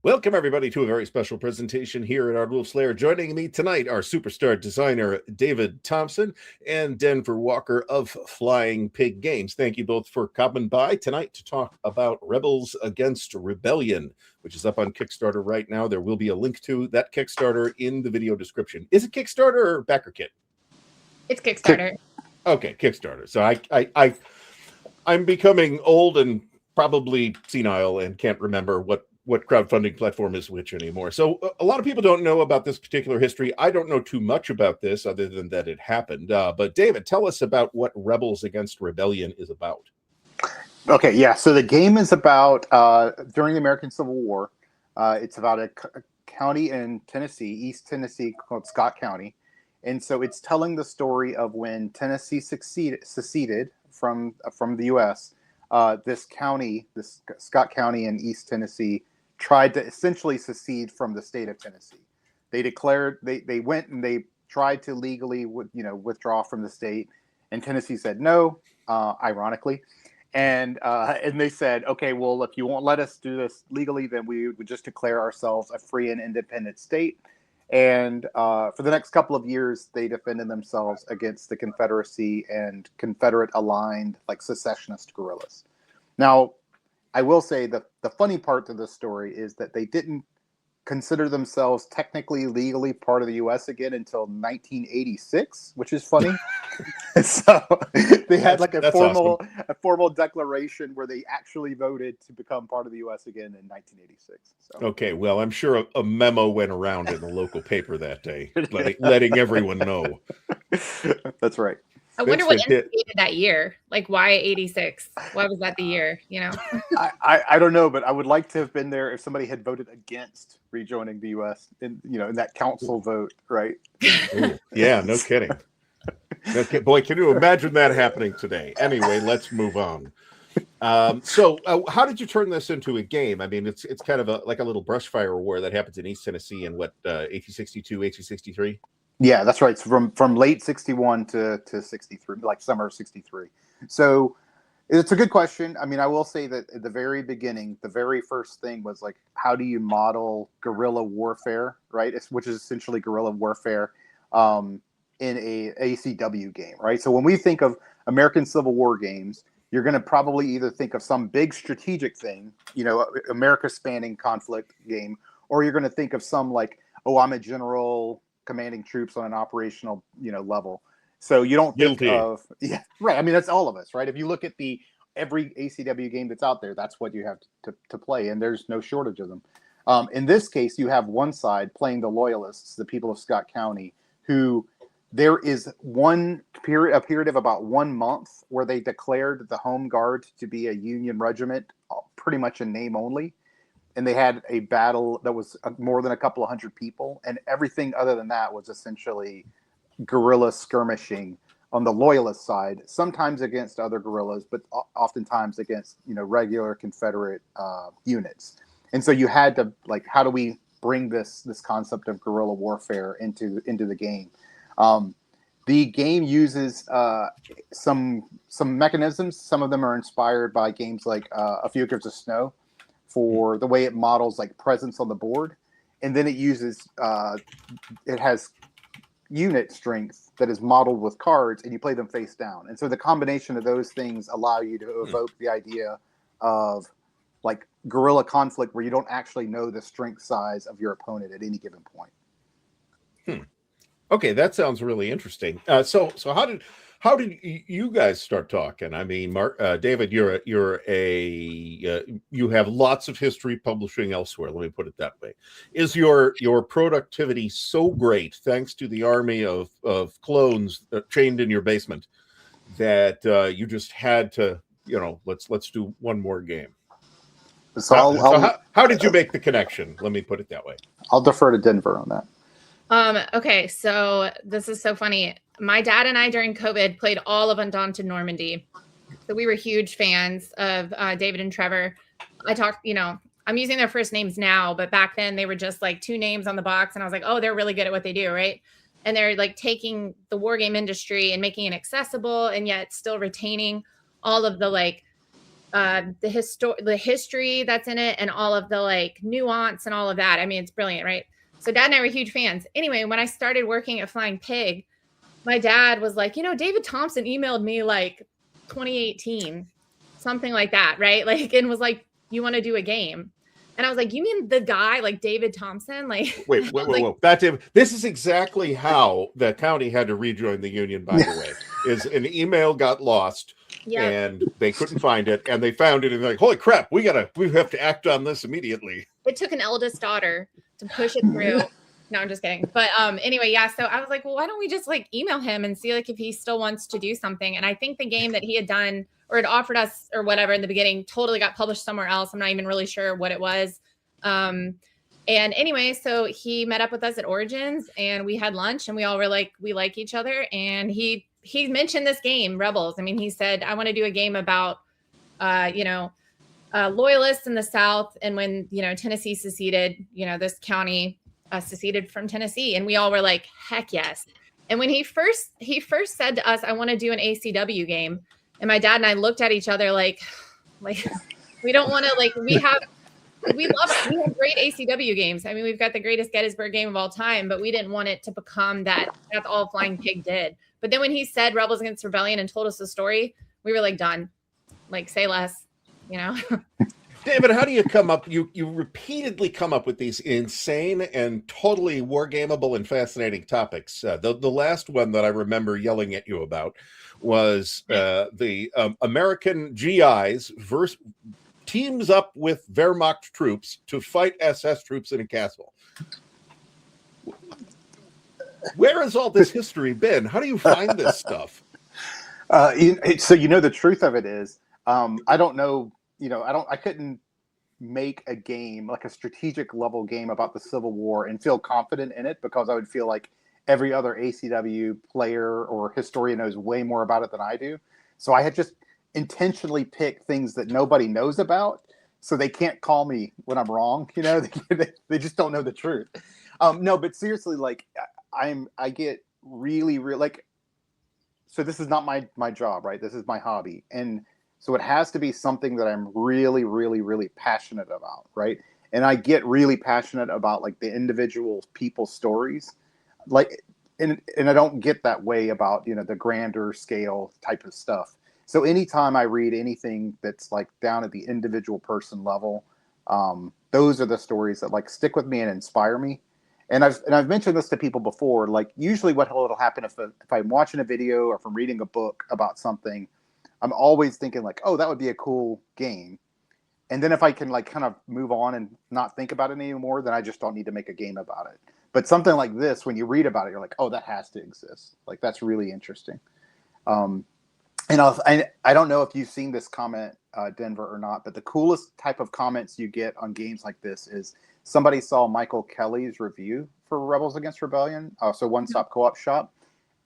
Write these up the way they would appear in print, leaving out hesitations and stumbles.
Welcome, everybody, to a very special presentation here at Ardwulf's Lair. Joining me tonight are superstar designer David Thompson and Denver Walker of Flying Pig Games. Thank you both for coming by tonight to talk about Rebels Against Rebellion, which is up on Kickstarter right now. There will be a link to that Kickstarter in the video description. Is it Kickstarter or Backer Kit? It's Kickstarter. Okay, Kickstarter. So I'm becoming old and probably senile and can't remember what crowdfunding platform is which anymore. So a lot of people don't know about this particular history. I don't know too much about this other than that it happened. But David, tell us about what Rebels Against Rebellion is about. Okay, yeah. So the game is about during the American Civil War. It's about a county in Tennessee, East Tennessee, called Scott County. And so it's telling the story of when Tennessee seceded from the U.S. This county, this Scott County in East Tennessee, tried to essentially secede from the state of Tennessee. They declared they went and they tried to legally withdraw from the state, and Tennessee said no, ironically, and they said, okay, well, if you won't let us do this legally, then we would just declare ourselves a free and independent state. And for the next couple of years, they defended themselves against the Confederacy and Confederate aligned secessionist guerrillas. Now, I will say that the funny part to this story is that they didn't consider themselves technically legally part of the U.S. again until 1986, which is funny. So they had a formal declaration where they actually voted to become part of the U.S. again in 1986. So. Okay, well, I'm sure a memo went around in the local paper that day, letting everyone know. That's right. I wonder what instigated that year. Like, why 86? Why was that the year? I don't know, but I would like to have been there if somebody had voted against rejoining the U.S. in that council vote, right? Ooh, yeah, no kidding. Boy, can you imagine that happening today? Anyway, let's move on. So how did you turn this into a game? I mean, it's kind of like a little brush fire war that happens in East Tennessee in 1862, 1863? Yeah, that's right. It's from late 61 to 63, like summer of 63. So it's a good question. I mean, I will say that at the very beginning, the very first thing was like, how do you model guerrilla warfare, right? Which is essentially guerrilla warfare in a ACW game, right? So when we think of American Civil War games, you're going to probably either think of some big strategic thing, America spanning conflict game, or you're going to think of some like, oh, I'm a general commanding troops on an operational, level. So you don't think of, yeah, right. I mean, that's all of us, right? If you look at every ACW game that's out there, that's what you have to play, and there's no shortage of them. In this case, you have one side playing the loyalists, the people of Scott County, who there is a period of about 1 month where they declared the Home Guard to be a Union regiment, pretty much in name only. And they had a battle that was more than a couple of hundred people. And everything other than that was essentially guerrilla skirmishing on the loyalist side, sometimes against other guerrillas, but oftentimes against, regular Confederate units. And so you had to, how do we bring this concept of guerrilla warfare into the game? The game uses some mechanisms. Some of them are inspired by games like A Few Acres of Snow, for the way it models presence on the board. And then it uses, it has unit strength that is modeled with cards, and you play them face down. And so the combination of those things allow you to evoke the idea of guerrilla conflict where you don't actually know the strength size of your opponent at any given point. Okay, that sounds really interesting. So how did you guys start talking? I mean, David, you have lots of history publishing elsewhere. Let me put it that way. Is your productivity so great thanks to the army of clones chained in your basement that you just had to, let's do one more game? So how did you make the connection? Let me put it that way. I'll defer to Denver on that. Okay, so this is so funny. My dad and I during COVID played all of Undaunted Normandy. So we were huge fans of David and Trevor. I talked, I'm using their first names now, but back then they were just like two names on the box. And I was like, oh, they're really good at what they do, right? And they're taking the war game industry and making it accessible and yet still retaining all of the the history that's in it and all of the like nuance and all of that. I mean, it's brilliant, right? So Dad and I were huge fans. Anyway, when I started working at Flying Pig, my dad was like, David Thompson emailed me like 2018, something like that, right? Like, and was like, you want to do a game? And I was like, you mean the guy like David Thompson? Like, wait. This is exactly how the county had to rejoin the union, by the way, is an email got lost. Yep. And they couldn't find it, and they found it, and they're like, holy crap, we have to act on this immediately. It took an eldest daughter to push it through. No, I'm just kidding. But anyway, yeah, so I was like, well, why don't we just like email him and see like if he still wants to do something? And I think the game that he had done or had offered us or whatever in the beginning totally got published somewhere else. I'm not even really sure what it was. And anyway, so he met up with us at Origins, and we had lunch, and we all were like, we like each other. And he mentioned this game, Rebels. I mean, he said, I want to do a game about, loyalists in the South. And when, Tennessee seceded, this county seceded from Tennessee. And we all were like, heck yes. And when he first said to us, I want to do an ACW game. And my dad and I looked at each other like we don't want to, like, we have great ACW games. I mean, we've got the greatest Gettysburg game of all time, but we didn't want it to become that's all Flying Pig did. But then when he said Rebels Against Rebellion and told us the story, we were like, done. Like, say less, David, how do you come up? You repeatedly come up with these insane and totally wargameable and fascinating topics. The last one that I remember yelling at you about was the American GIs teams up with Wehrmacht troops to fight SS troops in a castle. Where has all this history been? How do you find this stuff? So the truth of it is, I don't know. I couldn't make a game, like a strategic level game about the Civil War, and feel confident in it, because I would feel like every other ACW player or historian knows way more about it than I do. So I had just intentionally picked things that nobody knows about, so they can't call me when I'm wrong. They just don't know the truth. No, but seriously, like I get really like, so this is not my job, right? This is my hobby. And so it has to be something that I'm really, really, really passionate about, right? And I get really passionate about like the individual people's stories, like, and I don't get that way about, the grander scale type of stuff. So anytime I read anything that's like down at the individual person level, those are the stories that like stick with me and inspire me. And I've mentioned this to people before. Like, usually what will happen if I'm watching a video or if I'm reading a book about something, I'm always thinking like, oh, that would be a cool game. And then if I can like kind of move on and not think about it anymore, then I just don't need to make a game about it. But something like this, when you read about it, you're like, oh, that has to exist. Like, that's really interesting. And I don't know if you've seen this comment, Denver, or not, but the coolest type of comments you get on games like this is somebody saw Michael Kelly's review for Rebels Against Rebellion, so One Stop Co-op Shop,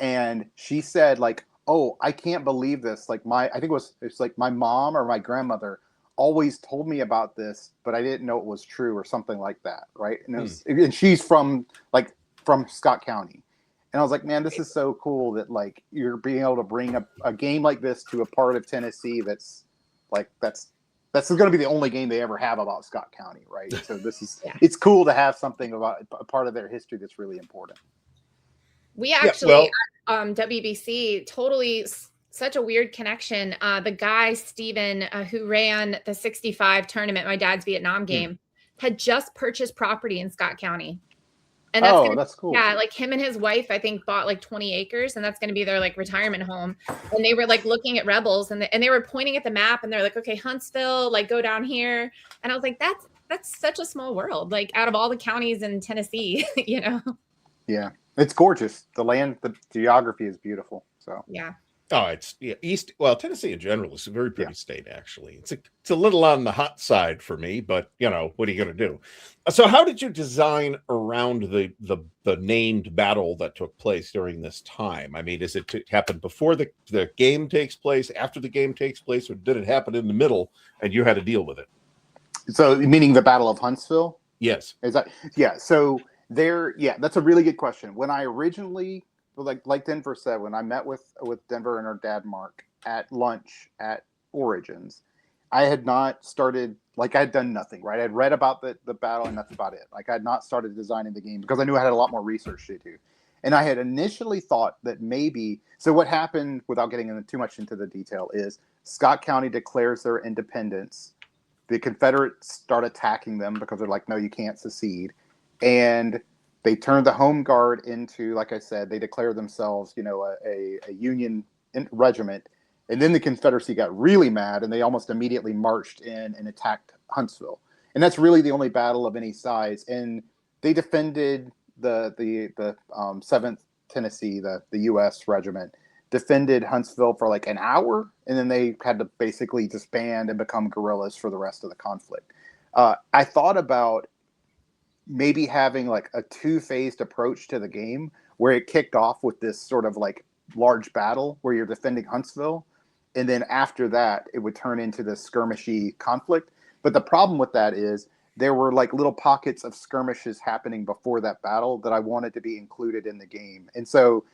and she said like, oh, I can't believe this. Like it's like my mom or my grandmother always told me about this, but I didn't know it was true, or something like that, right? And and she's from Scott County. And I was like, man, this is so cool that like you're being able to bring a game like this to a part of Tennessee that's going to be the only game they ever have about Scott County, right? So this is it's cool to have something about a part of their history that's really important. We actually WBC, totally such a weird connection. The guy Steven who ran the 65 tournament, my dad's Vietnam game, had just purchased property in Scott County. And that's cool. Yeah, like him and his wife, I think, bought like 20 acres, and that's going to be their like retirement home. And they were like looking at Rebels, and they were pointing at the map, and they're like, okay, Huntsville, like go down here. And I was like, that's such a small world, like out of all the counties in Tennessee, Yeah, it's gorgeous. The land, the geography is beautiful. So yeah. Oh, it's Tennessee in general is a very pretty state, actually. It's a little on the hot side for me, but what are you going to do? So how did you design around the named battle that took place during this time? I mean, does it happen before the game takes place, after the game takes place, or did it happen in the middle and you had to deal with it? So meaning the Battle of Huntsville? Yes. Is that so that's a really good question. When I originally, like Denver said, when I met with Denver and her dad Mark at lunch at Origins, I had not started, like I had done nothing, right? I'd read about the battle and that's about it. Like I had not started designing the game because I knew I had a lot more research to do. And I had initially thought that maybe, so what happened without getting into too much into the detail is Scott County declares their independence. The Confederates start attacking them because they're like, no, you can't secede. And they turn the Home Guard into, like I said, they declare themselves, a Union regiment. And then the Confederacy got really mad, and they almost immediately marched in and attacked Huntsville. And that's really the only battle of any size. And they defended the 7th Tennessee, the U.S. regiment, defended Huntsville for like an hour, and then they had to basically disband and become guerrillas for the rest of the conflict. I thought about maybe having like a two-phased approach to the game where it kicked off with this sort of like large battle where you're defending Huntsville, and then after that it would turn into this skirmishy conflict. But the problem with that is there were like little pockets of skirmishes happening before that battle that I wanted to be included in the game. And so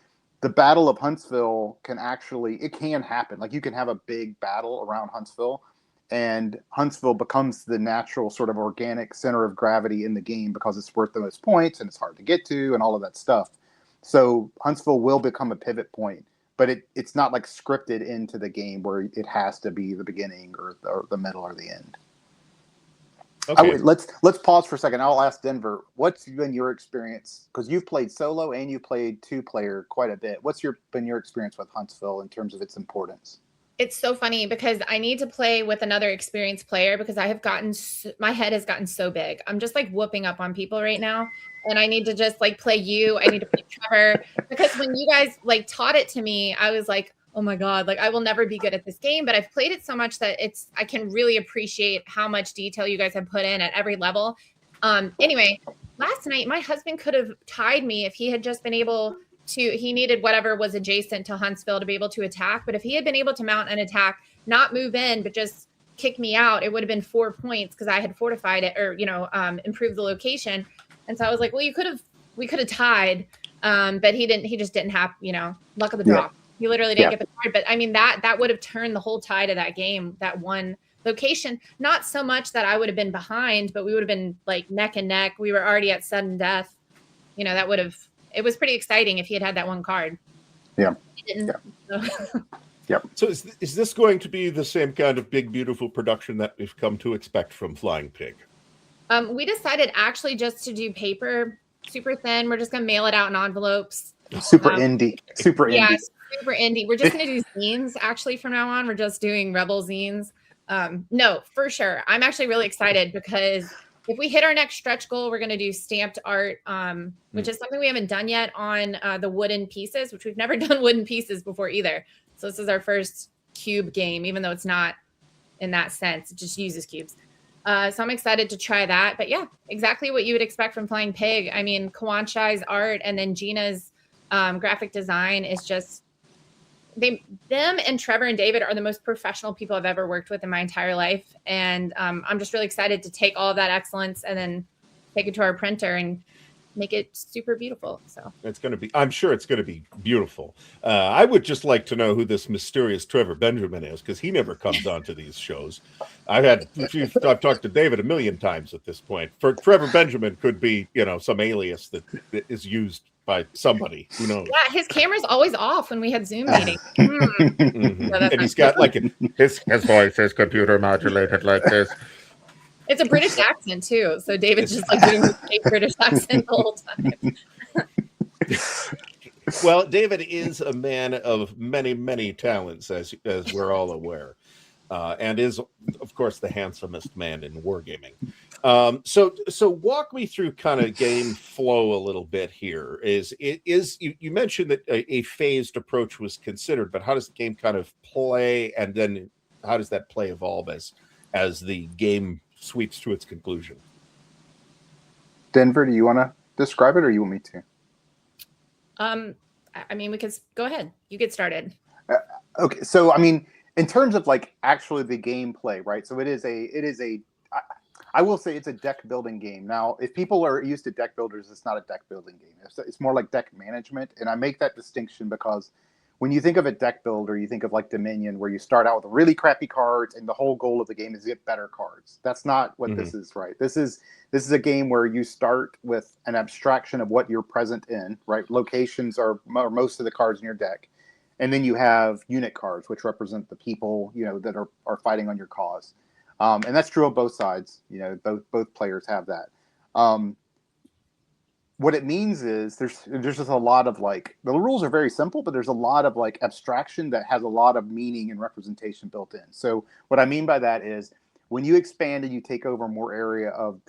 the Battle of Huntsville can happen. Like you can have a big battle around Huntsville, and Huntsville becomes the natural sort of organic center of gravity in the game because it's worth the most points and it's hard to get to and all of that stuff. So Huntsville will become a pivot point, but it's not like scripted into the game where it has to be the beginning or the middle or the end. Okay. Let's pause for a second. I'll ask Denver, what's been your experience? Because you've played solo and you played 2-player quite a bit. What's been your experience with Huntsville in terms of its importance? It's so funny because I need to play with another experienced player because I have my head has gotten so big. I'm just like whooping up on people right now. And I need to just like play you. I need to play Trevor because when you guys like taught it to me, I was like, oh my God, like I will never be good at this game, but I've played it so much that I can really appreciate how much detail you guys have put in at every level. Anyway, last night, my husband could have tied me if he had just been able to, he needed whatever was adjacent to Huntsville to be able to attack. But if he had been able to mount an attack, not move in, but just kick me out, it would have been 4 points because I had fortified it or, improved the location. And so I was like, well, we could have tied. But he just didn't have, luck of the draw. Yeah. He literally didn't get the card. But I mean, that would have turned the whole tide of that game, that one location. Not so much that I would have been behind, but we would have been like neck and neck. We were already at sudden death. It was pretty exciting if he had that one card. Yeah. He didn't. Yeah. So. Yep. So is this going to be the same kind of big, beautiful production that we've come to expect from Flying Pig? We decided actually just to do paper, super thin. We're just going to mail it out in envelopes. Super indie. Super indie. Yeah, super indie. We're just going to do zines actually from now on. We're just doing Rebel zines. No, for sure. I'm actually really excited because if we hit our next stretch goal, we're going to do stamped art, which is something we haven't done yet on the wooden pieces, which we've never done wooden pieces before either. So this is our first cube game, even though it's not in that sense. It just uses cubes. So I'm excited to try that. But yeah, exactly what you would expect from Flying Pig. I mean, Kawanchai's art and then Gina's graphic design is just, them and Trevor and David are the most professional people I've ever worked with in my entire life. And I'm just really excited to take all of that excellence and then take it to our printer and make it super beautiful. So I'm sure it's going to be beautiful. I would just like to know who this mysterious Trevor Benjamin is, because he never comes onto these shows. I've talked to David a million times at this point. For Trevor Benjamin could be, some alias that is used by somebody, who knows. Yeah, his camera's always off when we had Zoom meetings. Mm-hmm. So and he's got like his voice is computer modulated like this. It's a British accent too, so David's just like doing a fake British accent the whole time. Well, David is a man of many, many talents, as we're all aware, and is, of course, the handsomest man in wargaming. So walk me through kind of game flow a little bit here. You mentioned that a phased approach was considered, but how does the game kind of play, and then how does that play evolve as the game sweeps to its conclusion? Denver, do you want to describe it, or you want me to? I mean, we could go ahead. You get started. Okay, so I mean, in terms of like actually the gameplay, right? So it is a. I will say it's a deck building game. Now, if people are used to deck builders, it's not a deck building game. It's more like deck management, and I make that distinction because when you think of a deck builder, you think of like Dominion, where you start out with really crappy cards, and the whole goal of the game is to get better cards. That's not what this is, right? This is a game where you start with an abstraction of what you're present in, right? Locations are most of the cards in your deck, and then you have unit cards, which represent the people, you know, that are fighting on your cause, and that's true of both sides. You know, both players have that. What it means is there's just a lot of like, the rules are very simple, but there's a lot of like abstraction that has a lot of meaning and representation built in. So what I mean by that is when you expand and you take over more area of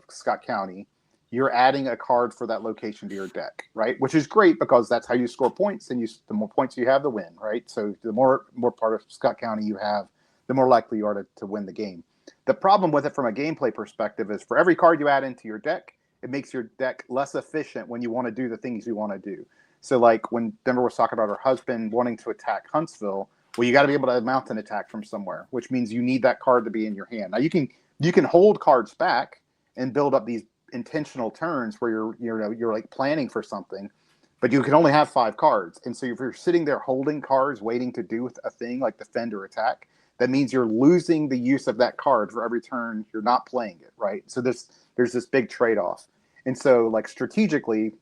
Scott County, you're adding a card for that location to your deck, right? Which is great because that's how you score points, and the more points you have, the win, right? So the more part of Scott County you have, the more likely you are to win the game. The problem with it from a gameplay perspective is for every card you add into your deck, it makes your deck less efficient when you want to do the things you want to do. So like when Denver was talking about her husband wanting to attack Huntsville, well, you got to be able to mount an attack from somewhere, which means you need that card to be in your hand. Now you can hold cards back and build up these intentional turns where you're like planning for something, but you can only have 5 cards. And so if you're sitting there holding cards waiting to do a thing like defend or attack, that means you're losing the use of that card for every turn you're not playing it, right? So there's this big trade-off. And so like strategically,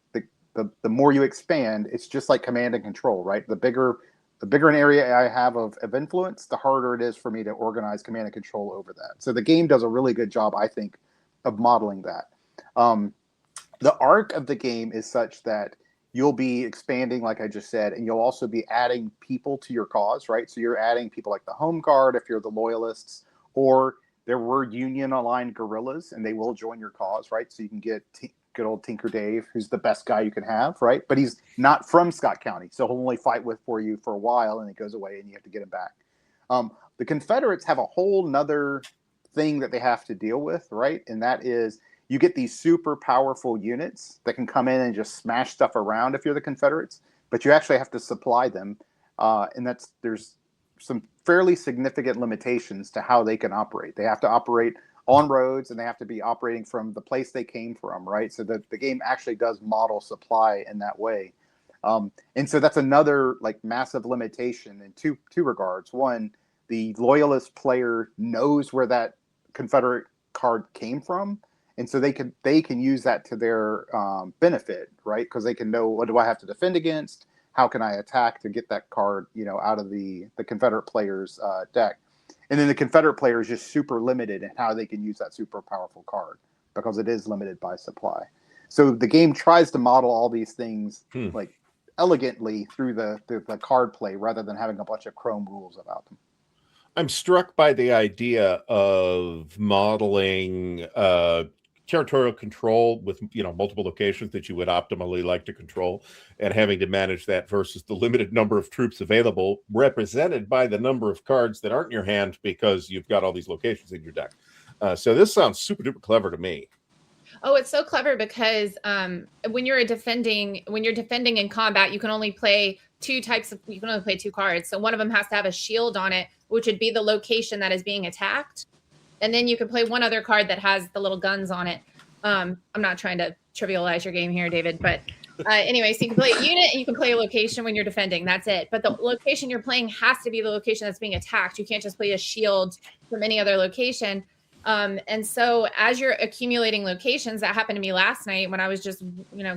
the more you expand, it's just like command and control, right? The bigger an area I have of influence, the harder it is for me to organize command and control over that. So the game does a really good job, I think, of modeling that. The arc of the game is such that you'll be expanding, like I just said, and you'll also be adding people to your cause, right? So you're adding people like the Home Guard if you're the Loyalists, or there were Union-aligned guerrillas, and they will join your cause, right? So you can get good old Tinker Dave, who's the best guy you can have, right? But he's not from Scott County, so he'll only fight for you for a while, and he goes away, and you have to get him back. The Confederates have a whole nother thing that they have to deal with, right? And that is you get these super powerful units that can come in and just smash stuff around if you're the Confederates, but you actually have to supply them, and there's some fairly significant limitations to how they can operate. They have to operate on roads, and they have to be operating from the place they came from, right? So the game actually does model supply in that way. And so that's another like massive limitation in two regards. One, the Loyalist player knows where that Confederate card came from, and so they can use that to their benefit, right? Because they can know, what do I have to defend against? How can I attack to get that card, out of the Confederate player's deck? And then the Confederate player is just super limited in how they can use that super powerful card because it is limited by supply. So the game tries to model all these things like elegantly through the card play rather than having a bunch of chrome rules about them. I'm struck by the idea of modeling territorial control with multiple locations that you would optimally like to control, and having to manage that versus the limited number of troops available, represented by the number of cards that aren't in your hand because you've got all these locations in your deck. So this sounds super duper clever to me. Oh, it's so clever because when you're defending in combat, you can only play two cards. So one of them has to have a shield on it, which would be the location that is being attacked. And then you can play one other card that has the little guns on it. I'm not trying to trivialize your game here, David, but anyway, so you can play a unit and you can play a location when you're defending. That's it. But the location you're playing has to be the location that's being attacked. You can't just play a shield from any other location. And so as you're accumulating locations, that happened to me last night when I was just,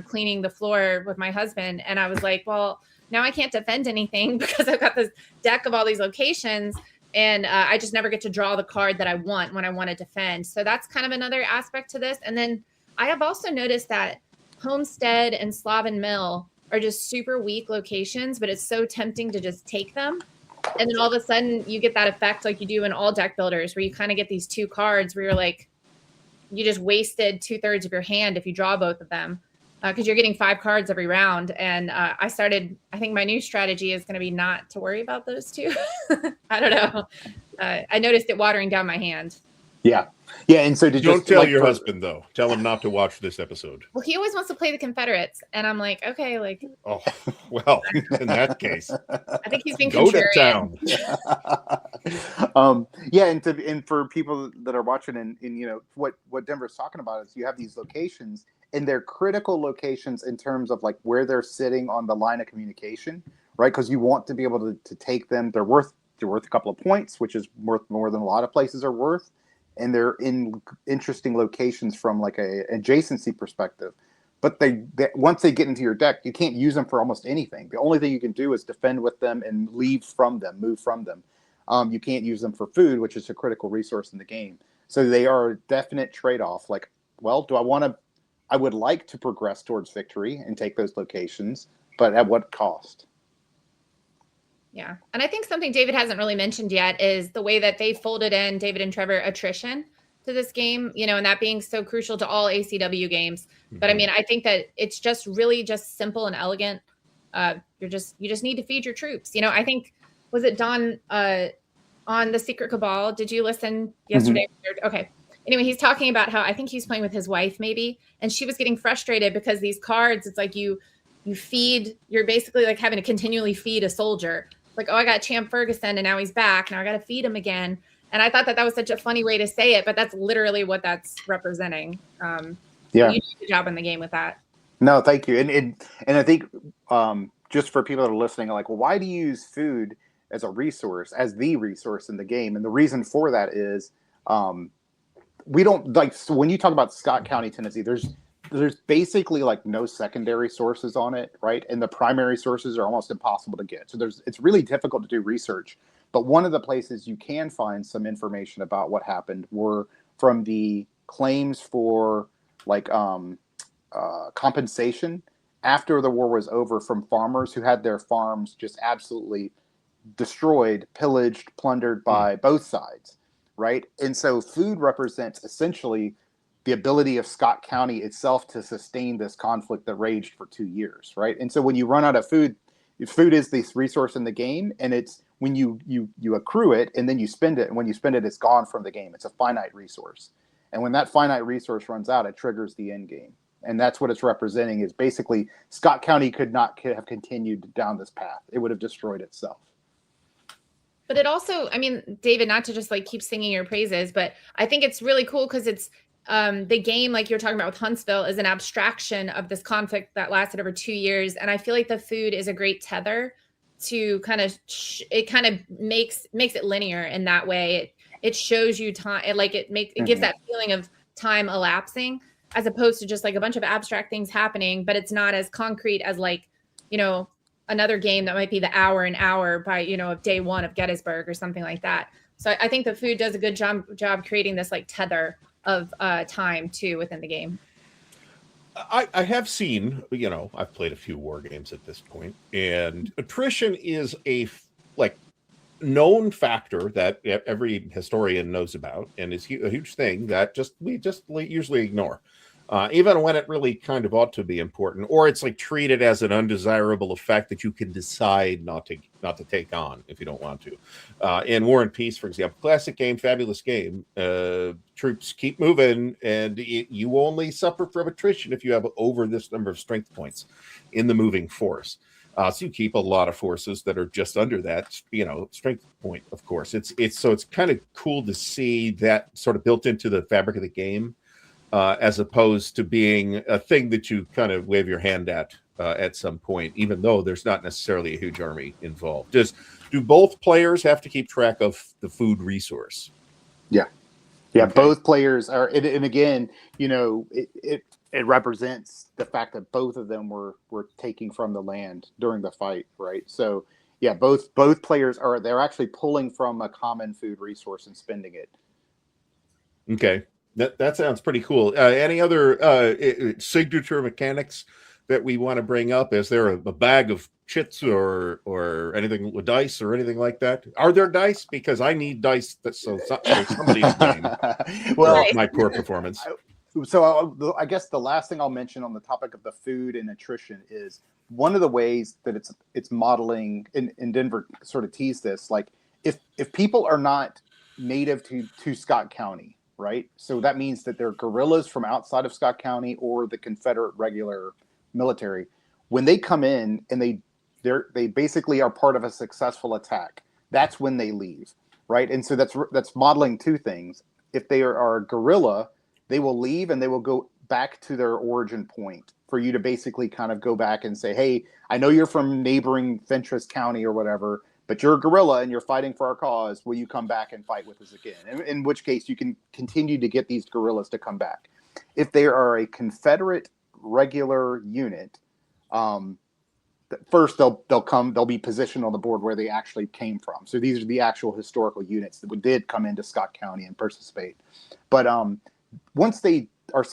cleaning the floor with my husband. And I was like, well, now I can't defend anything because I've got this deck of all these locations. And I just never get to draw the card that I want when I want to defend. So that's kind of another aspect to this. And then I have also noticed that Homestead and Slavin Mill are just super weak locations, but it's so tempting to just take them. And then all of a sudden you get that effect like you do in all deck builders where you kind of get these two cards where you're like, you just wasted 2/3 of your hand if you draw both of them. Because you're getting 5 cards every round. And I think my new strategy is going to be not to worry about those two. I don't know. I noticed it watering down my hand. Yeah. Yeah. And so don't tell your husband, though. Tell him not to watch this episode. Well, he always wants to play the Confederates. And I'm like, okay, like. Oh, well, in that case. I think he's been go contrarian. to town. Yeah. And for people that are watching and what Denver's talking about is you have these locations, and they're critical locations in terms of like where they're sitting on the line of communication, right? Because you want to be able to take them. They're worth a couple of points, which is worth more than a lot of places are worth, and they're in interesting locations from like a adjacency perspective. But they once they get into your deck, you can't use them for almost anything. The only thing you can do is defend with them and leave from them, move from them. You can't use them for food, which is a critical resource in the game. So they are a definite trade-off. Like, well, I would like to progress towards victory and take those locations, but at what cost? Yeah. And I think something David hasn't really mentioned yet is the way that they folded in, David and Trevor, attrition to this game, and that being so crucial to all ACW games. But I mean, I think that it's just really just simple and elegant. You just need to feed your troops. I think, was it Don on the Secret Cabal? Did you listen yesterday? Mm-hmm. Okay. Anyway, he's talking about how I think he's playing with his wife maybe, and she was getting frustrated because these cards, it's like you feed, you're basically like having to continually feed a soldier. Like, oh, I got Champ Ferguson and now he's back. Now I got to feed him again. And I thought that was such a funny way to say it, but that's literally what that's representing. Yeah. You did a good job in the game with that. No, thank you. And I think just for people that are listening, like, well, why do you use food as a resource, as the resource in the game? And the reason for that is we don't like, so when you talk about Scott County, Tennessee, there's basically like no secondary sources on it, right? And the primary sources are almost impossible to get. So it's really difficult to do research. But one of the places you can find some information about what happened were from the claims for like compensation after the war was over from farmers who had their farms just absolutely destroyed, pillaged, plundered by both sides, right? And so food represents essentially the ability of Scott County itself to sustain this conflict that raged for 2 years, right? And so when you run out of food is this resource in the game, and it's when you accrue it and then you spend it, and when you spend it, it's gone from the game. It's a finite resource. And when that finite resource runs out, it triggers the end game. And that's what it's representing, is basically Scott County could not have continued down this path. It would have destroyed itself. But it also, I mean, David, not to just like keep singing your praises, but I think it's really cool because it's the game, like you're talking about with Huntsville, is an abstraction of this conflict that lasted over 2 years. And I feel like the food is a great tether to kind of, it kind of makes it linear in that way. It shows you time, it gives that feeling of time elapsing, as opposed to just like a bunch of abstract things happening, but it's not as concrete as like, another game that might be the hour by, of day one of Gettysburg or something like that. So I think the food does a good job creating this like tether of time too within the game. I have seen, I've played a few war games at this point, and attrition is a known factor that every historian knows about, and is a huge thing that we usually ignore. Even when it really kind of ought to be important, or it's like treated as an undesirable effect that you can decide not to take on if you don't want to. In War and Peace, for example, classic game, fabulous game. Troops keep moving, and you only suffer from attrition if you have over this number of strength points in the moving force. So you keep a lot of forces that are just under that, strength point. Of course, it's kind of cool to see that sort of built into the fabric of the game. As opposed to being a thing that you kind of wave your hand at some point, even though there's not necessarily a huge army involved. Do both players have to keep track of the food resource? Yeah. Okay. Both players are, and again, it represents the fact that both of them were taking from the land during the fight, right? So yeah, both players they're actually pulling from a common food resource and spending it. Okay. That sounds pretty cool. Any other signature mechanics that we want to bring up? Is there a bag of chits or anything with dice or anything like that? Are there dice? Because I need dice so somebody's playing. Well, my poor performance. So I guess the last thing I'll mention on the topic of the food and attrition is one of the ways that it's modeling, in Denver sort of teased this, like if people are not native to Scott County, right? So that means that they're guerrillas from outside of Scott County or the Confederate regular military. When they come in and they basically are part of a successful attack, that's when they leave, right? And so that's modeling two things. If they are a guerrilla, they will leave and they will go back to their origin point for you to basically kind of go back and say, hey, I know you're from neighboring Fentress County or whatever, but you're a guerrilla and you're fighting for our cause. Will you come back and fight with us again? In which case you can continue to get these guerrillas to come back. If they are a Confederate regular unit, first they'll be positioned on the board where they actually came from. So these are the actual historical units that did come into Scott County and participate. But once they are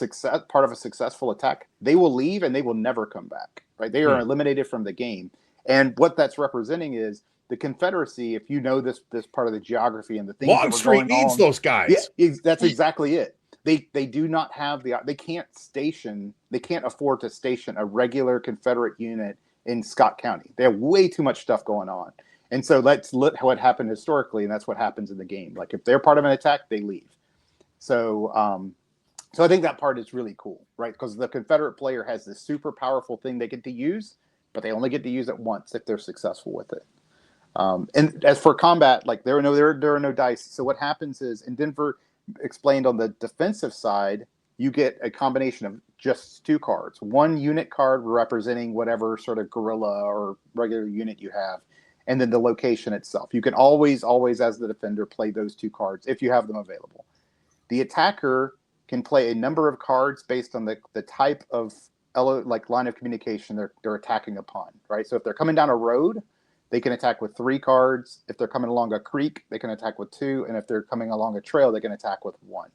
part of a successful attack, they will leave and they will never come back. Right? They are eliminated from the game. And what that's representing is the Confederacy. If you know this part of the geography and the things Longstreet needs those guys. Yeah, that's exactly it. They do not have they can't afford to station a regular Confederate unit in Scott County. They have way too much stuff going on. And so let's look what happened historically, and that's what happens in the game. Like if they're part of an attack, they leave. So I think that part is really cool, right? Because the Confederate player has this super powerful thing they get to use, but they only get to use it once if they're successful with it. And as for combat, like there are no dice. So what happens is, in Denver explained on the defensive side, you get a combination of just 2 cards. 1 unit card representing whatever sort of guerrilla or regular unit you have, and then the location itself. You can always, as the defender, play those 2 cards if you have them available. The attacker can play a number of cards based on the type of line of communication they're attacking upon, right? So if they're coming down a road, they can attack with 3 cards. If they're coming along a creek, they can attack with 2. And if they're coming along a trail, they can attack with 1.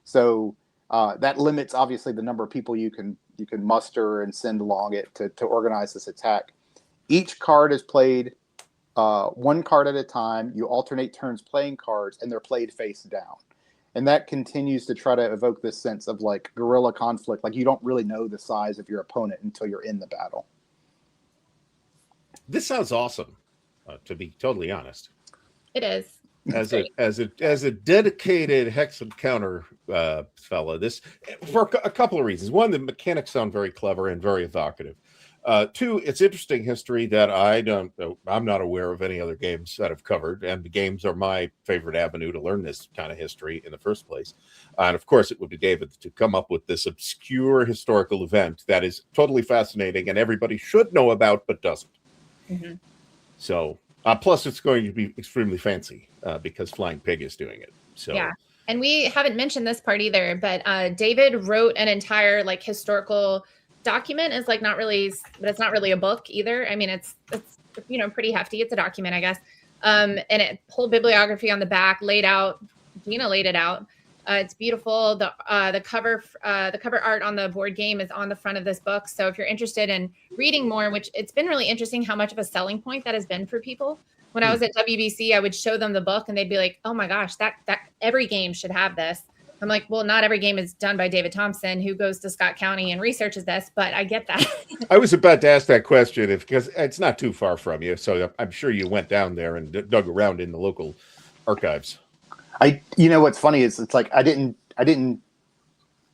So that limits, obviously, the number of people you can muster and send along it to organize this attack. Each card is played 1 card at a time. You alternate turns playing cards, and they're played face down. And that continues to try to evoke this sense of like guerrilla conflict. Like you don't really know the size of your opponent until you're in the battle. This sounds awesome. To be totally honest, it is. As a dedicated hex and counter fella, this for a couple of reasons. 1, the mechanics sound very clever and very evocative. 2, it's interesting history that I'm not aware of any other games that I've covered, and the games are my favorite avenue to learn this kind of history in the first place. And of course, it would be David to come up with this obscure historical event that is totally fascinating and everybody should know about but doesn't. Mm-hmm. So, plus it's going to be extremely fancy because Flying Pig is doing it. So yeah, and we haven't mentioned this part either, but David wrote an entire like historical document. Is like not really, but it's not really a book either. I mean, it's pretty hefty. It's a document, I guess. And it whole bibliography on the back laid out. Gina laid it out. It's beautiful. The cover art on the board game is on the front of this book. So if you're interested in reading more, which it's been really interesting how much of a selling point that has been for people. When I was at WBC, I would show them the book and they'd be like, "Oh my gosh, that every game should have this." I'm like, "Well, not every game is done by David Thompson, who goes to Scott County and researches this, but I get that." I was about to ask that question because it's not too far from you, so I'm sure you went down there and dug around in the local archives. What's funny is it's like I didn't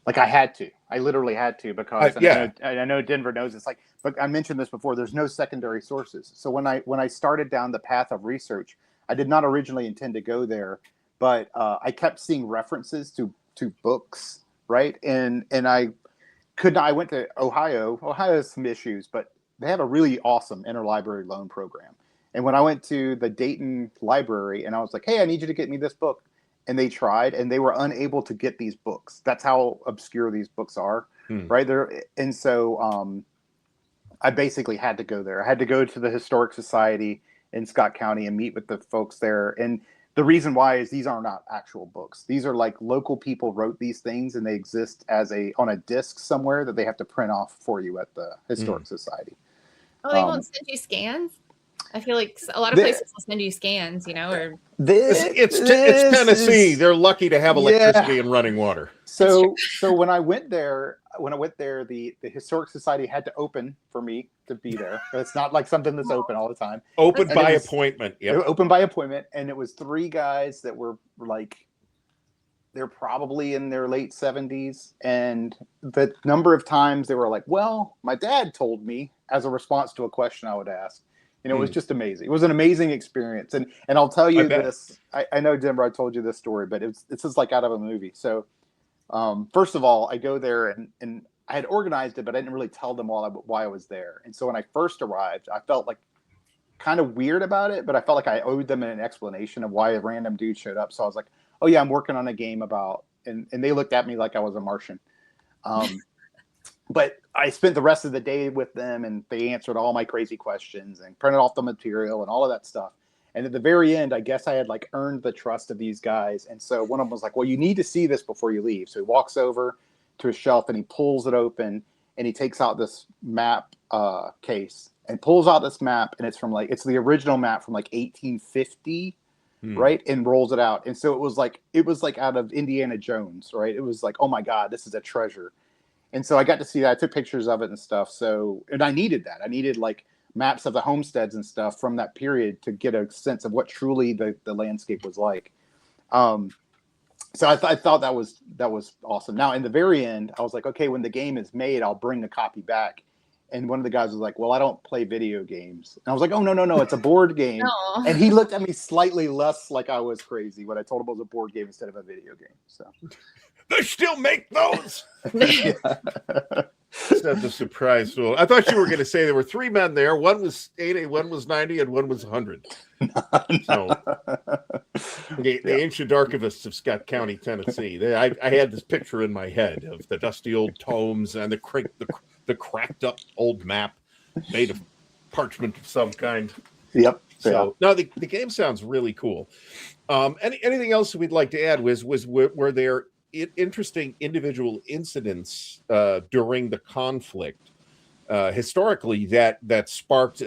like I had to. I literally had to because I know Denver knows it's like, but I mentioned this before. There's no secondary sources. So when I started down the path of research, I did not originally intend to go there, but I kept seeing references to books, right? And I went to Ohio. Ohio has some issues, but they have a really awesome interlibrary loan program. And when I went to the Dayton library and I was like, "Hey, I need you to get me this book." And they tried, and they were unable to get these books. That's how obscure these books are, right there. And so I basically had to go there. I had to go to the Historic Society in Scott County and meet with the folks there. And the reason why is these are not actual books. These are like local people wrote these things, and they exist on a disc somewhere that they have to print off for you at the Historic Society. Oh, they won't send you scans? I feel like a lot of places will send you scans, or it's Tennessee. They're lucky to have electricity and running water. So when I went there, the Historic Society had to open for me to be there. It's not like something that's open all the time. Open by appointment. Yeah, open by appointment, and it was 3 guys that were like, they're probably in their late 70s, and the number of times they were like, "Well, my dad told me," as a response to a question I would ask. It was just amazing. It was an amazing experience. And I'll tell you this. I know, Denver, I told you this story, but it's just like out of a movie. So first of all, I go there and I had organized it, but I didn't really tell them why I was there. And so when I first arrived, I felt like kind of weird about it, but I felt like I owed them an explanation of why a random dude showed up. So I was like, oh yeah, I'm working on a game about, and they looked at me like I was a Martian. But I spent the rest of the day with them, and they answered all my crazy questions and printed off the material and all of that stuff. And at the very end, I guess I had like earned the trust of these guys. And so one of them was like, well, you need to see this before you leave. So he walks over to a shelf and he pulls it open, and he takes out this map case and pulls out this map. And it's from like, it's the original map from like 1850. Right. And rolls it out. And so it was like out of Indiana Jones. Right. It was like, oh my God, this is a treasure. And so I got to see that. I took pictures of it and stuff. So, and I needed that. I needed like maps of the homesteads and stuff from that period to get a sense of what truly the landscape was like. So I thought that was awesome. Now, in the very end, I was like, okay, when the game is made, I'll bring a copy back. And one of the guys was like, well, I don't play video games. And I was like, oh, no, it's a board game. No. And he looked at me slightly less like I was crazy when I told him it was a board game instead of a video game. So They still make those. yeah. That's a surprise. So I thought you were going to say there were 3 men there. One was 80, one was 90, and one was 100. So the ancient archivists of Scott County, Tennessee. I had this picture in my head of the dusty old tomes and the cracked up old map made of parchment of some kind. Yep. So no, the game sounds really cool. Anything else we'd like to add were there interesting individual incidents during the conflict historically that sparked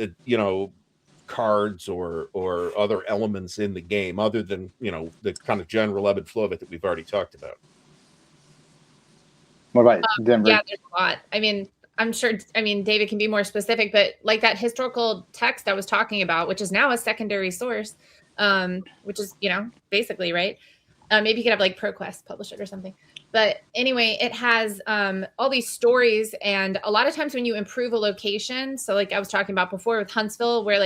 cards or other elements in the game other than the kind of general ebb and flow of it that we've already talked about? What about Denver? Yeah, there's a lot. I mean, I'm sure, David can be more specific, but like that historical text I was talking about, which is now a secondary source, which is, basically, right? Maybe you could have like ProQuest publish it or something. But anyway, it has all these stories. And a lot of times when you improve a location, so like I was talking about before with Huntsville, where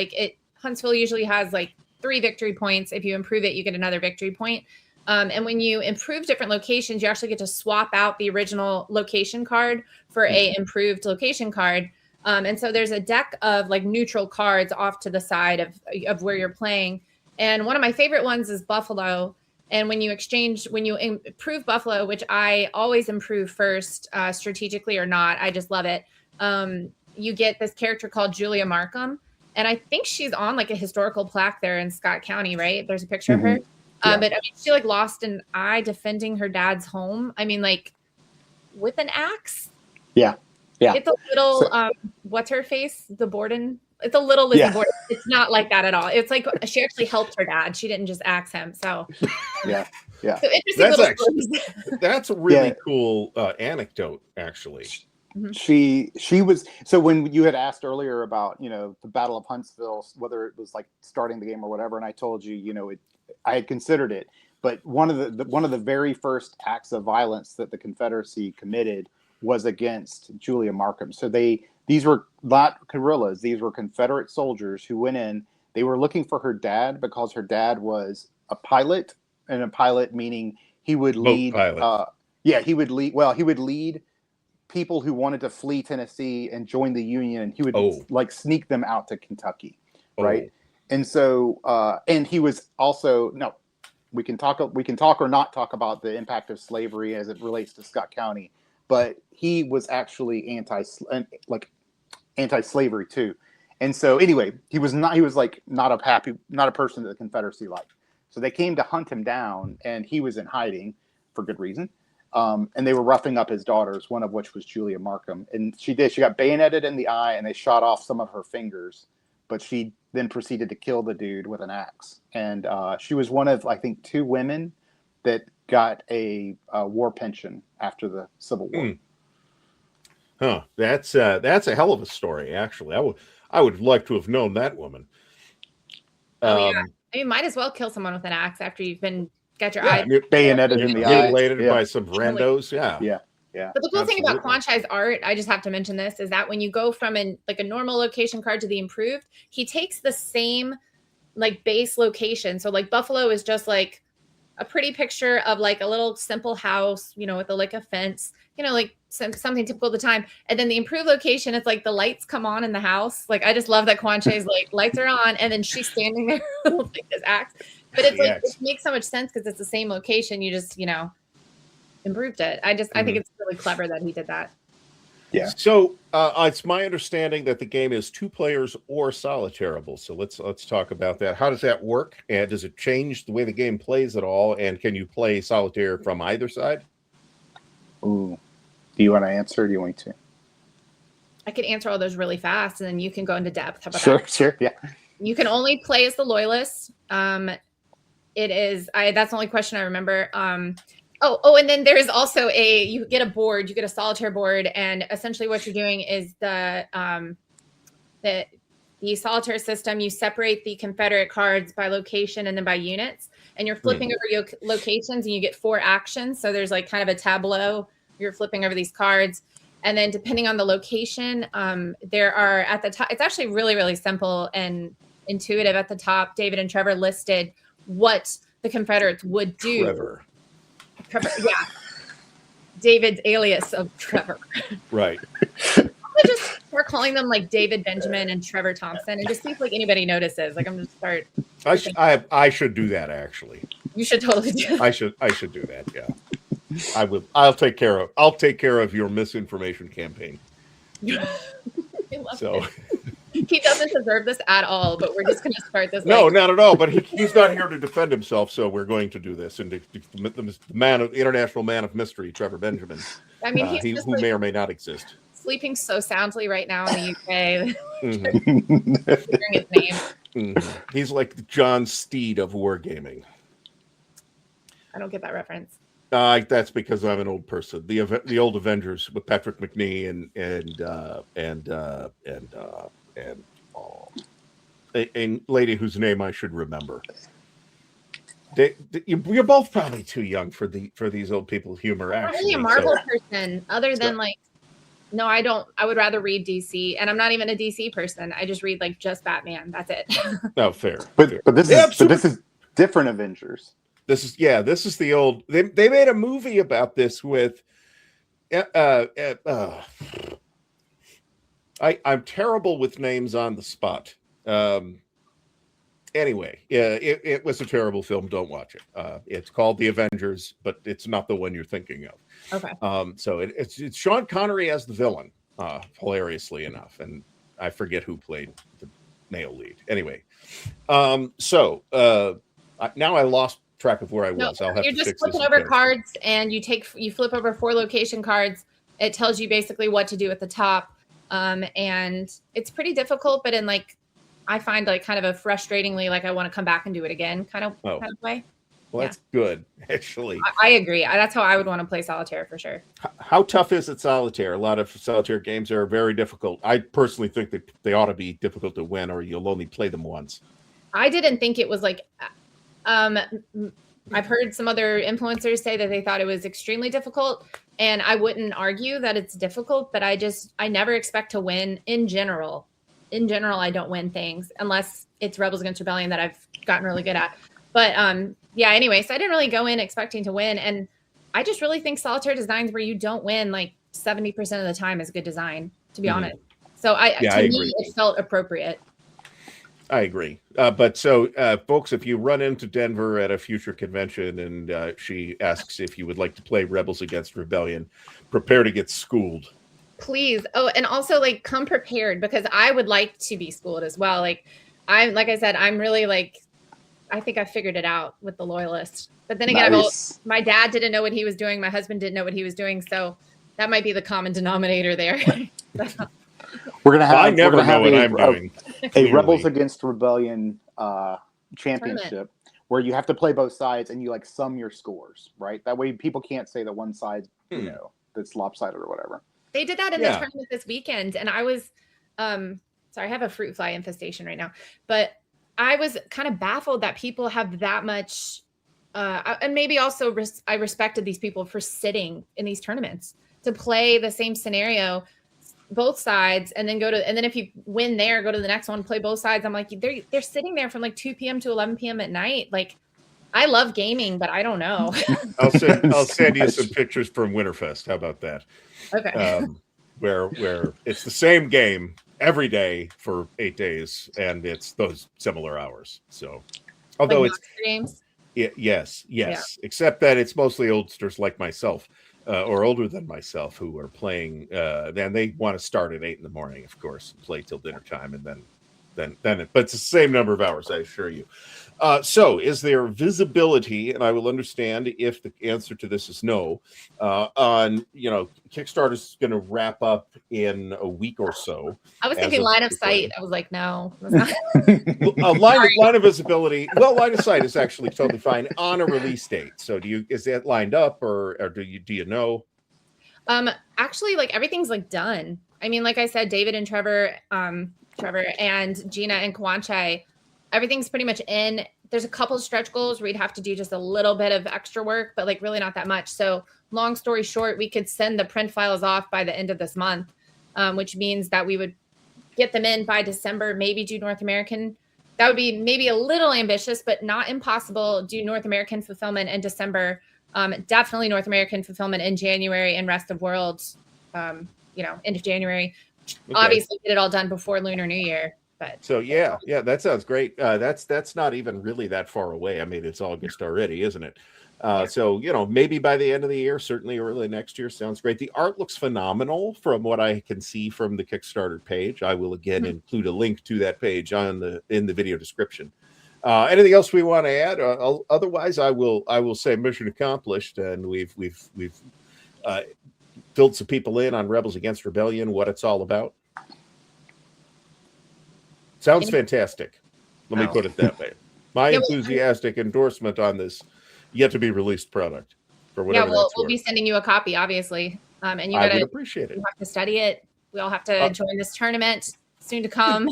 Huntsville usually has like 3 victory points. If you improve it, you get another victory point. And when you improve different locations, you actually get to swap out the original location card for a improved location card. And so there's a deck of like neutral cards off to the side of where you're playing. And one of my favorite ones is Buffalo. And when you improve Buffalo, which I always improve first, strategically or not, I just love it. You get this character called Julia Markham. And I think she's on like a historical plaque there in Scott County, right? There's a picture of her. Yeah. But she like lost an eye defending her dad's home. I mean, like with an axe. Yeah. Yeah. It's a little, what's her face? The Borden. It's a little Lizzie Borden. It's not like that at all. It's like she actually helped her dad. She didn't just axe him. So yeah. So interesting. That's a really cool anecdote, actually. She was, so when you had asked earlier about the Battle of Huntsville, whether it was like starting the game or whatever, and I told you I had consideed it, but one of the very first acts of violence that the Confederacy committed was against Julia Markham. So these were not guerrillas; these were Confederate soldiers who went in. They were looking for her dad because her dad was a pilot, and a pilot meaning he would lead. He would lead. Well, he would lead people who wanted to flee Tennessee and join the Union, and he would like sneak them out to Kentucky, right? And so, and he was also we can talk or not talk about the impact of slavery as it relates to Scott County, but he was actually anti-slavery too. And so anyway, he was not a person that the Confederacy liked. So they came to hunt him down, and he was in hiding for good reason. And they were roughing up his daughters, one of which was Julia Markham. And she got bayoneted in the eye, and they shot off some of her fingers, but she then proceeded to kill the dude with an axe. And she was one of, I think, 2 women that got a war pension after the Civil War. Huh. That's a hell of a story, actually. I would like to have known that woman. You might as well kill someone with an axe after you've got your eye bayoneted in the eye, mutilated by some randos. Yeah. But the cool thing about Quanchai's art, I just have to mention this, is that when you go from a normal location card to the improved, he takes the same like base location. So like Buffalo is just like a pretty picture of like a little simple house, you know, with like a fence, you know, like something typical of the time. And then the improved location, it's like the lights come on in the house. Like I just love that Quanche's like lights are on, and then she's standing there with like this axe. But it's like it makes so much sense because it's the same location. You just, you know, improved it. I think it's really clever that he did that. Yeah. So it's my understanding that the game is 2 players or solitairable. So let's talk about that. How does that work? And does it change the way the game plays at all? And can you play solitaire from either side? Ooh. Do you want to answer or do you want me to? I could answer all those really fast and then you can go into depth. How about that? Sure. Yeah. You can only play as the loyalist. That's the only question I remember. And then there's also you get a board, you get a solitaire board, and essentially what you're doing is the solitaire system, you separate the Confederate cards by location and then by units, and you're flipping over your locations and you get 4 actions. So there's like kind of a tableau, you're flipping over these cards. And then depending on the location, there are at the top, it's actually really, really simple and intuitive. At the top, David and Trevor listed what the Confederates would do. Trevor, yeah. David's alias of Trevor. Right. I just start calling them like David Benjamin and Trevor Thompson, and just see if like anybody notices. Like I'm just start. I should do that actually. You should totally do that. I should do that. Yeah. I will. I'll take care of your misinformation campaign. So he doesn't deserve this at all, but we're just going to start this. No, not at all. But he's not here to defend himself, so we're going to do this. And the international man of mystery, Trevor Benjamin. I mean, who may or may not exist. Sleeping so soundly right now in the UK. Hearing his name. Mm-hmm. He's like the John Steed of wargaming. I don't get that reference. That's because I'm an old person. The old Avengers with Patrick McNee and a lady whose name I should remember. You're both probably too young for these old people's humor. I'm not really a Marvel person, other than like. No, I don't. I would rather read DC, and I'm not even a DC person. I just read like just Batman. That's it. No, fair. But this is different Avengers. This is the old. They made a movie about this with. I'm terrible with names on the spot. Anyway, it was a terrible film. Don't watch it. It's called The Avengers, but it's not the one you're thinking of. Okay. So it's Sean Connery as the villain, hilariously enough, and I forget who played the male lead. Anyway, now I lost track of where I was. I'll have you're to just fix flipping this over cards, and you flip over 4 location cards. It tells you basically what to do at the top, and it's pretty difficult, but in like. I find like kind of a frustratingly like I want to come back and do it again kind of way. Well, that's good, actually. I agree. That's how I would want to play solitaire for sure. How tough is it solitaire? A lot of solitaire games are very difficult. I personally think that they ought to be difficult to win, or you'll only play them once. I didn't think it was like. I've heard some other influencers say that they thought it was extremely difficult, and I wouldn't argue that it's difficult, but I never expect to win in general. In general, I don't win things unless it's Rebels Against Rebellion that I've gotten really good at. But anyway, so I didn't really go in expecting to win. And I just really think solitaire designs where you don't win like 70% of the time is a good design, to be honest. So to me, it felt appropriate. I agree. But folks, if you run into Denver at a future convention and she asks if you would like to play Rebels Against Rebellion, prepare to get schooled. Please. Oh, and also like come prepared, because I would like to be schooled as well. Like I said, I'm really like, I think I figured it out with the loyalist. But then again, my dad didn't know what he was doing. My husband didn't know what he was doing. So that might be the common denominator there. We're gonna have. I never know what I'm doing. A Rebels Against Rebellion championship where you have to play both sides and you like sum your scores, right? That way people can't say that one side, that's lopsided or whatever. They did that in the tournament this weekend, and I was, sorry, I have a fruit fly infestation right now, but I was kind of baffled that people have that much, and maybe also I respected these people for sitting in these tournaments to play the same scenario, both sides, and then and then if you win there, go to the next one, play both sides. I'm like, they're sitting there from like 2 p.m. to 11 p.m. at night. Like, I love gaming, but I don't know. I'll send you Gosh. some pictures from Winterfest. How about that? Okay. Where it's the same game every day for 8 days, and it's those similar hours. So, although Like it's monster games. yes, Yeah. except that it's mostly oldsters like myself, or older than myself, who are playing. Then they want to start at 8 in the morning, of course, and play till dinner time, and then but it's the same number of hours, I assure you. So, is there visibility? And I will understand if the answer to this is no. On Kickstarter's going to wrap up in a week or so. I was as thinking of line of recording. sight. I was like, no. That's not- Line of visibility. Well, line of sight is actually totally fine on a release date. So, is that lined up, or do you know? Actually, like everything's like done. I mean, like I said, David and Trevor and Gina and Kawanchai, everything's pretty much in. There's a couple of stretch goals where we'd have to do just a little bit of extra work, but like really not that much. So long story short, we could send the print files off by the end of this month, which means that we would get them in by December, maybe do North American. That would be maybe a little ambitious, but not impossible. Do North American fulfillment in December. Definitely North American fulfillment in January, and rest of world, end of January. Okay. Obviously get it all done before Lunar New Year. But So yeah, that sounds great. That's not even really that far away. I mean, it's August already, isn't it? So maybe by the end of the year, certainly early next year, sounds great. The art looks phenomenal from what I can see from the Kickstarter page. I will again include a link to that page in the video description. Anything else we want to add? Otherwise, I will say mission accomplished, and we've filled some people in on Rebels Against Rebellion, what it's all about. Sounds fantastic. Let me put it that way. My enthusiastic endorsement on this yet to be released product for whatever that's we'll worth. be sending you a copy, obviously. And you I would appreciate it. You have to study it. We all have to join this tournament soon to come.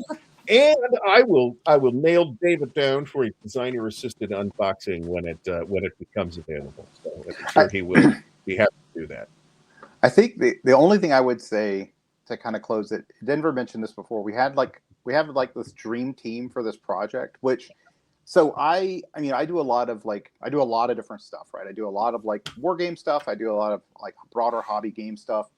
And I will nail David down for a designer assisted unboxing when it becomes available. So I'm sure he will be happy to do that. I think the only thing I would say to kind of close it, Denver mentioned this before. We have this dream team for this project, which I do a lot of different stuff, right? I do a lot of like war game stuff. I do a lot of like broader hobby game stuff.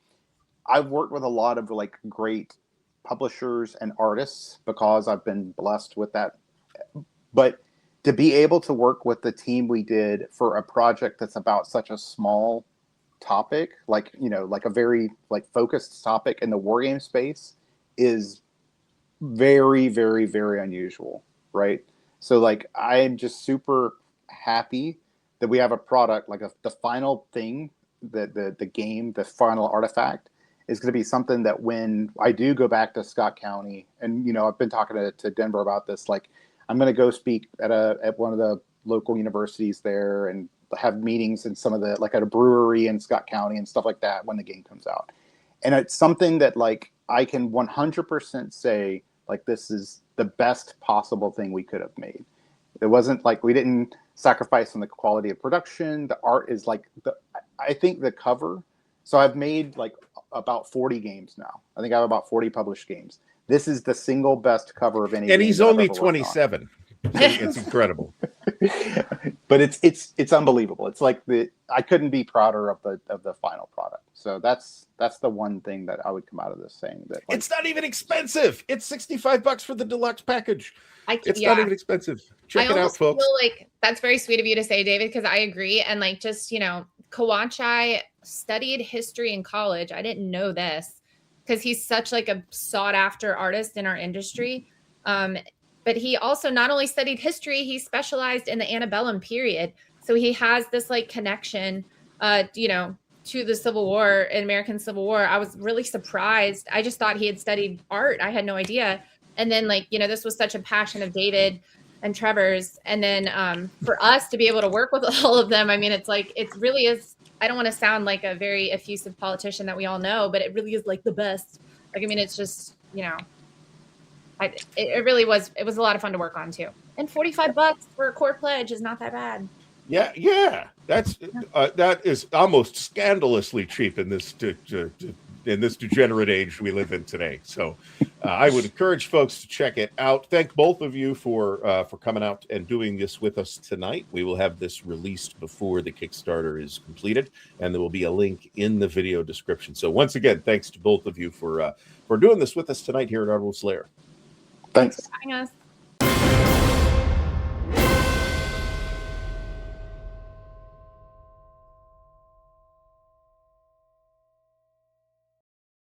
I've worked with a lot of like great publishers and artists because I've been blessed with that. But to be able to work with the team we did for a project that's about such a small topic, like a very like focused topic in the wargame space, is very, very, very unusual, right? So like I'm just super happy that we have a product like the final thing, the game, the final artifact is going to be something that when I do go back to Scott County, and I've been talking to Denver about this, like I'm going to go speak at one of the local universities there and have meetings in some of the, like at a brewery in Scott County and stuff like that when the game comes out. And it's something that like I can 100% say like this is the best possible thing we could have made. It wasn't like we didn't sacrifice on the quality of production. The art is like I think the cover. So I've made like about 40 games now. I think I have about 40 published games. This is the single best cover of any. And he's only 27. It's incredible. But it's unbelievable. It's like I couldn't be prouder of the final product. So that's the one thing that I would come out of this saying that like, it's not even expensive. It's $65 for the deluxe package. It's not even expensive. Check it out, folks. Feel like that's very sweet of you to say, David, because I agree. And like just Kawanchai studied history in college. I didn't know this because he's such like a sought after artist in our industry. But he also not only studied history, he specialized in the antebellum period. So he has this like connection, to the Civil War and American Civil War. I was really surprised. I just thought he had studied art. I had no idea. And then this was such a passion of David and Trevor's. And then for us to be able to work with all of them, I mean, it's like, it really is, I don't want to sound like a very effusive politician that we all know, but it really is like the best. Like, I mean, it's just, it really was. It was a lot of fun to work on too. And $45 for a core pledge is not that bad. Yeah. That is almost scandalously cheap in this in this degenerate age we live in today. So I would encourage folks to check it out. Thank both of you for coming out and doing this with us tonight. We will have this released before the Kickstarter is completed, and there will be a link in the video description. So once again, thanks to both of you for doing this with us tonight here at Ardwulf's Lair. Thanks. Thanks for having us.